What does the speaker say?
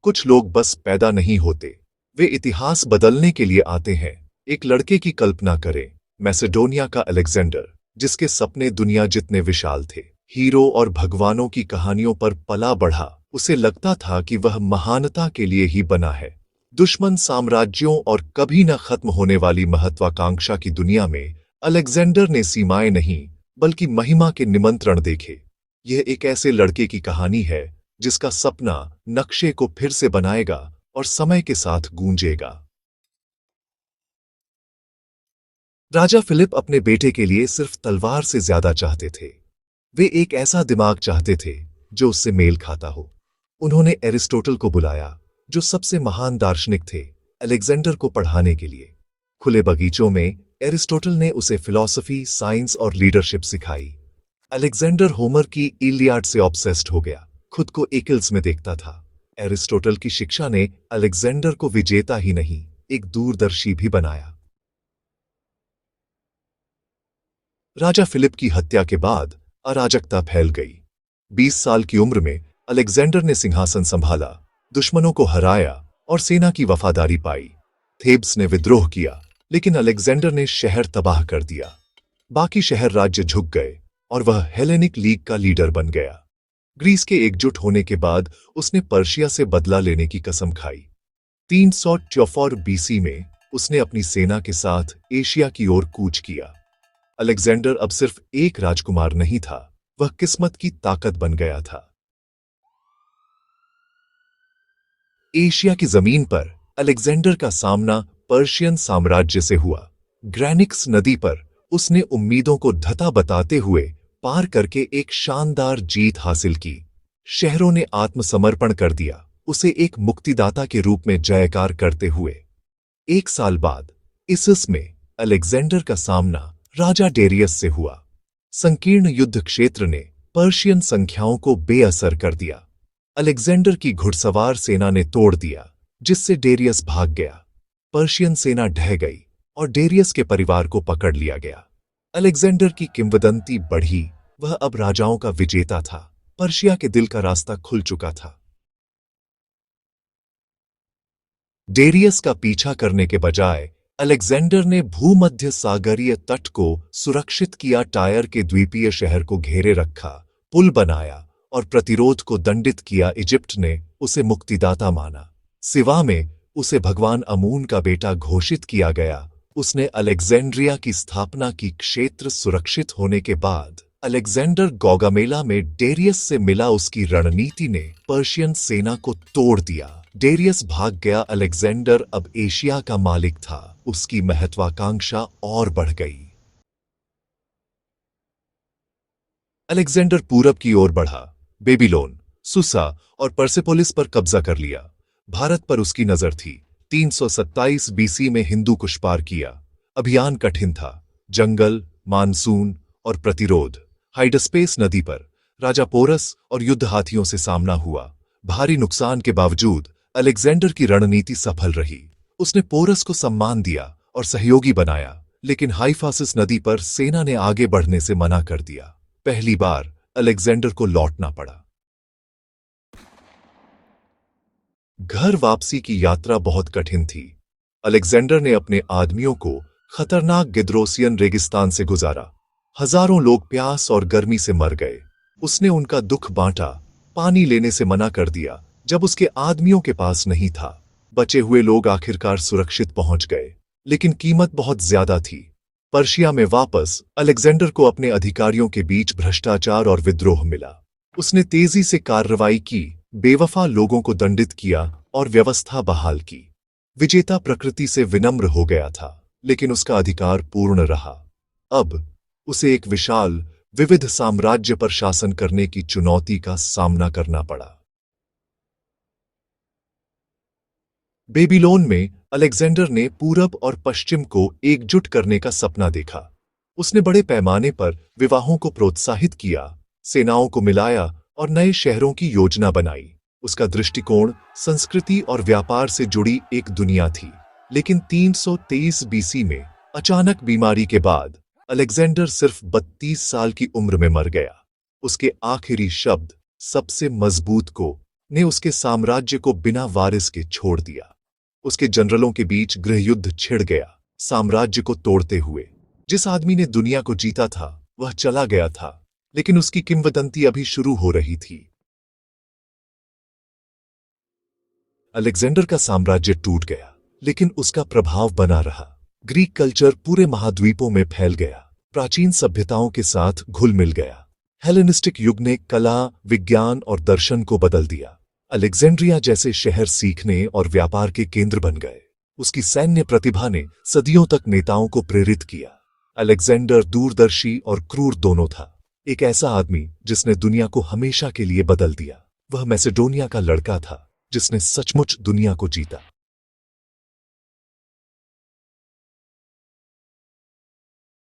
कुछ लोग बस पैदा नहीं होते, वे इतिहास बदलने के लिए आते हैं। एक लड़के की कल्पना करें, मैसेडोनिया का अलेक्जेंडर, जिसके सपने दुनिया जितने विशाल थे। हीरो और भगवानों की कहानियों पर पला बढ़ा, उसे लगता था कि वह महानता के लिए ही बना है। दुश्मन साम्राज्यों और कभी न खत्म होने वाली महत्वाकांक्षा की दुनिया में अलेक्जेंडर ने सीमाएं नहीं, बल्कि महिमा के निमंत्रण देखे। यह एक ऐसे लड़के की कहानी है जिसका सपना नक्शे को फिर से बनाएगा और समय के साथ गूंजेगा। राजा फिलिप अपने बेटे के लिए सिर्फ तलवार से ज्यादा चाहते थे। वे एक ऐसा दिमाग चाहते थे जो उससे मेल खाता हो। उन्होंने एरिस्टोटल को बुलाया, जो सबसे महान दार्शनिक थे, अलेक्जेंडर को पढ़ाने के लिए। खुले बगीचों में एरिस्टोटल ने उसे फिलॉसफी, साइंस और लीडरशिप सिखाई। अलेक्जेंडर होमर की इलियाड से ऑब्सेस्ड हो गया, खुद को एकिल्स में देखता था। एरिस्टोटल की शिक्षा ने अलेक्जेंडर को विजेता ही नहीं, एक दूरदर्शी भी बनाया। राजा फिलिप की हत्या के बाद अराजकता फैल गई। 20 साल की उम्र में अलेक्जेंडर ने सिंहासन संभाला, दुश्मनों को हराया और सेना की वफादारी पाई। थेब्स ने विद्रोह किया, लेकिन अलेक्जेंडर ने शहर तबाह कर दिया। बाकी शहर राज्य झुक गए और वह हेलेनिक लीग का लीडर बन गया। ग्रीस के एकजुट होने के बाद उसने पर्शिया से बदला लेने की कसम खाई। 344 बीसी में उसने अपनी सेना के साथ एशिया की ओर कूच किया। अलेक्जेंडर अब सिर्फ एक राजकुमार नहीं था, वह किस्मत की ताकत बन गया था। एशिया की जमीन पर अलेक्जेंडर का सामना पर्शियन साम्राज्य से हुआ। ग्रैनिक्स नदी पर उसने उम्मीदों को धता बताते हुए पार करके एक शानदार जीत हासिल की। शहरों ने आत्मसमर्पण कर दिया, उसे एक मुक्तिदाता के रूप में जयकार करते हुए। 1 साल बाद इसिस में अलेक्जेंडर का सामना राजा डेरियस से हुआ। संकीर्ण युद्ध क्षेत्र ने पर्शियन संख्याओं को बेअसर कर दिया। अलेक्जेंडर की घुड़सवार सेना ने तोड़ दिया, जिससे डेरियस भाग गया। पर्शियन सेना ढह गई और डेरियस के परिवार को पकड़ लिया गया। अलेक्जेंडर की किंवदंती बढ़ी, वह अब राजाओं का विजेता था। पर्शिया के दिल का रास्ता खुल चुका था। डेरियस का पीछा करने के बजाय अलेक्जेंडर ने भूमध्य सागरीय तट को सुरक्षित किया, टायर के द्वीपीय शहर को घेरे रखा, पुल बनाया और प्रतिरोध को दंडित किया। इजिप्ट ने उसे मुक्तिदाता माना। सिवा में उसे भगवान अमून का बेटा घोषित किया गया। उसने अलेक्जेंड्रिया की स्थापना की। क्षेत्र सुरक्षित होने के बाद अलेक्जेंडर गौगामेला में डेरियस से मिला। उसकी रणनीति ने पर्शियन सेना को तोड़ दिया। डेरियस भाग गया। अलेक्जेंडर अब एशिया का मालिक था। उसकी महत्वाकांक्षा और बढ़ गई। अलेक्जेंडर पूरब की ओर बढ़ा, बेबीलोन, सुसा और परसेपोलिस पर कब्जा कर लिया। भारत पर उसकी नजर थी। 327 बीसी में हिंदू कुश पार किया। अभियान कठिन था, जंगल, मानसून और प्रतिरोध। हाइडस्पेस नदी पर राजा पोरस और युद्ध हाथियों से सामना हुआ। भारी नुकसान के बावजूद अलेक्जेंडर की रणनीति सफल रही। उसने पोरस को सम्मान दिया और सहयोगी बनाया, लेकिन हाइफासिस नदी पर सेना ने आगे बढ़ने से मना कर दिया। पहली बार अलेक्जेंडर को लौटना पड़ा। घर वापसी की यात्रा बहुत कठिन थी। अलेक्जेंडर ने अपने आदमियों को खतरनाक गिद्रोसियन रेगिस्तान से गुजारा। हजारों लोग प्यास और गर्मी से मर गए। उसने उनका दुख बांटा, पानी लेने से मना कर दिया जब उसके आदमियों के पास नहीं था। बचे हुए लोग आखिरकार सुरक्षित पहुंच गए, लेकिन कीमत बहुत ज्यादा थी। पर्शिया में वापस अलेक्जेंडर को अपने अधिकारियों के बीच भ्रष्टाचार और विद्रोह मिला। उसने तेजी से कार्रवाई की, बेवफा लोगों को दंडित किया और व्यवस्था बहाल की। विजेता प्रकृति से विनम्र हो गया था, लेकिन उसका अधिकार पूर्ण रहा। अब उसे एक विशाल, विविध साम्राज्य पर शासन करने की चुनौती का सामना करना पड़ा। बेबीलोन में अलेक्जेंडर ने पूरब और पश्चिम को एकजुट करने का सपना देखा। उसने बड़े पैमाने पर विवाहों को प्रोत्साहित किया, सेनाओं को मिलाया और नए शहरों की योजना बनाई। उसका दृष्टिकोण संस्कृति और व्यापार से जुड़ी एक दुनिया थी। लेकिन 323 बीसी में अचानक बीमारी के बाद अलेक्जेंडर सिर्फ 32 साल की उम्र में मर गया। उसके आखिरी शब्द सबसे मजबूत को ने उसके साम्राज्य को बिना वारिस के छोड़ दिया। उसके जनरलों के बीच गृहयुद्ध छिड़ गया, साम्राज्य को तोड़ते हुए। जिस आदमी ने दुनिया को जीता था वह चला गया था, लेकिन उसकी किंवदंती अभी शुरू हो रही थी। अलेक्जेंडर का साम्राज्य टूट गया, लेकिन उसका प्रभाव बना रहा। ग्रीक कल्चर पूरे महाद्वीपों में फैल गया, प्राचीन सभ्यताओं के साथ घुल मिल गया। हेलेनिस्टिक युग ने कला, विज्ञान और दर्शन को बदल दिया। अलेक्जेंड्रिया जैसे शहर सीखने और व्यापार के केंद्र बन गए। उसकी सैन्य प्रतिभा ने सदियों तक नेताओं को प्रेरित किया। अलेक्जेंडर दूरदर्शी और क्रूर दोनों था, एक ऐसा आदमी जिसने दुनिया को हमेशा के लिए बदल दिया। वह मैसेडोनिया का लड़का था जिसने सचमुच दुनिया को जीता।